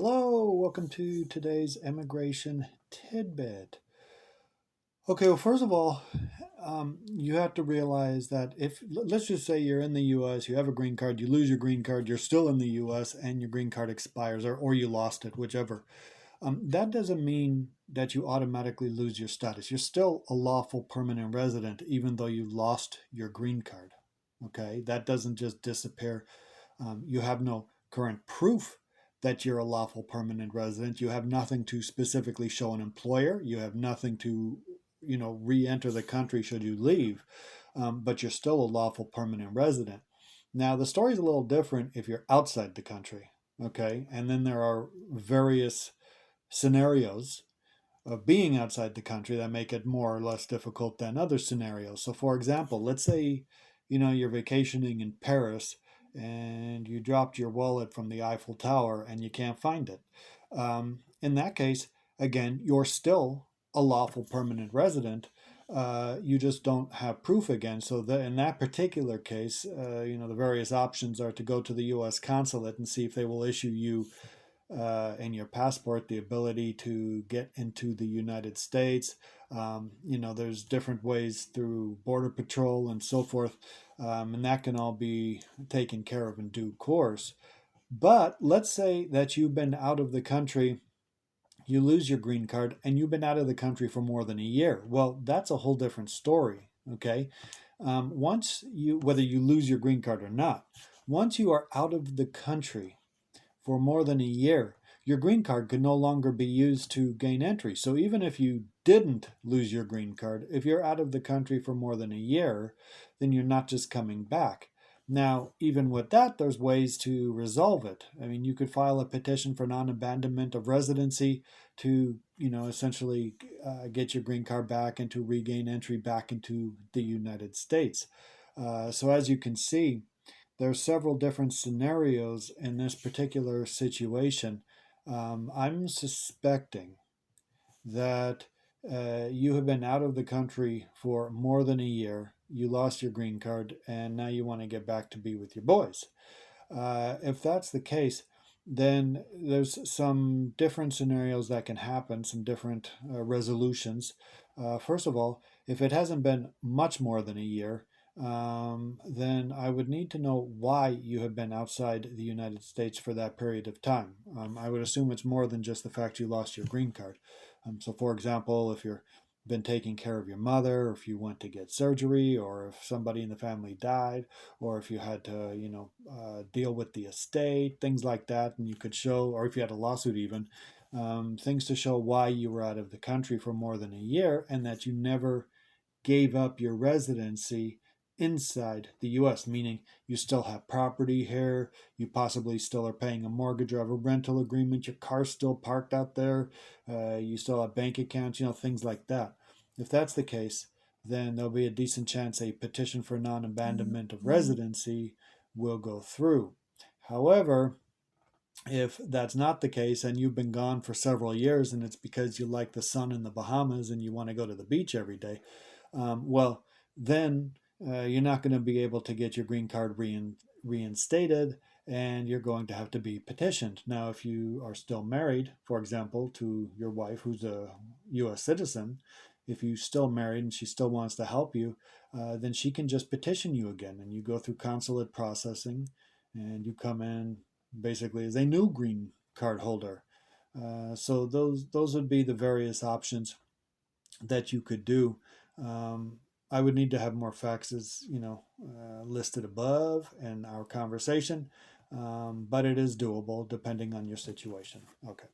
Hello, welcome to today's immigration tidbit. Okay, well, first of all, you have to realize that if, let's just say you're in the US, you have a green card, you lose your green card, you're still in the US, and your green card expires, or you lost it, whichever. That doesn't mean that you automatically lose your status. You're still a lawful permanent resident, even though you lost your green card. Okay, that doesn't just disappear. You have no current proof that you're a lawful permanent resident. You have nothing to specifically show an employer. You have nothing to, re-enter the country should you leave, but you're still a lawful permanent resident. Now, the story's a little different if you're outside the country, okay? And then there are various scenarios of being outside the country that make it more or less difficult than other scenarios. So, for example, let's say, you're vacationing in Paris and you dropped your wallet from the Eiffel Tower and you can't find it. In that case, again, you're still a lawful permanent resident. You just don't have proof again. So that in that particular case, the various options are to go to the U.S. consulate and see if they will issue you in your passport the ability to get into the United States. There's different ways through Border Patrol and so forth, and that can all be taken care of in due course. But let's say that you've been out of the country, you lose your green card, and you've been out of the country for more than a year. Well, that's a whole different story, okay? Whether you lose your green card or not, once you are out of the country for more than a year, your green card could no longer be used to gain entry. So even if you didn't lose your green card, if you're out of the country for more than a year, then you're not just coming back. Now, even with that, there's ways to resolve it. I mean, you could file a petition for non-abandonment of residency to, essentially get your green card back and to regain entry back into the United States. So as you can see, there are several different scenarios in this particular situation. I'm suspecting that you have been out of the country for more than a year. You lost your green card, and now you want to get back to be with your boys. If that's the case, then there's some different scenarios that can happen, some different resolutions. First of all, if it hasn't been much more than a year, then I would need to know why you have been outside the United States for that period of time. I would assume it's more than just the fact you lost your green card. So, for example, if you've been taking care of your mother, or if you went to get surgery, or if somebody in the family died, or if you had to, deal with the estate, things like that, and you could show, or if you had a lawsuit even, things to show why you were out of the country for more than a year and that you never gave up your residency inside the US, meaning you still have property here, you possibly still are paying a mortgage or have a rental agreement, your car's still parked out there, you still have bank accounts, things like that. If that's the case, then there'll be a decent chance a petition for non-abandonment of residency will go through. However, if that's not the case and you've been gone for several years and it's because you like the sun in the Bahamas and you want to go to the beach every day, then you're not going to be able to get your green card reinstated, and you're going to have to be petitioned. Now, if you are still married, for example, to your wife who's a U.S. citizen, if you're still married and she still wants to help you, then she can just petition you again, and you go through consulate processing, and you come in basically as a new green card holder. So those would be the various options that you could do. I would need to have more facts as listed above in our conversation, but it is doable depending on your situation. Okay.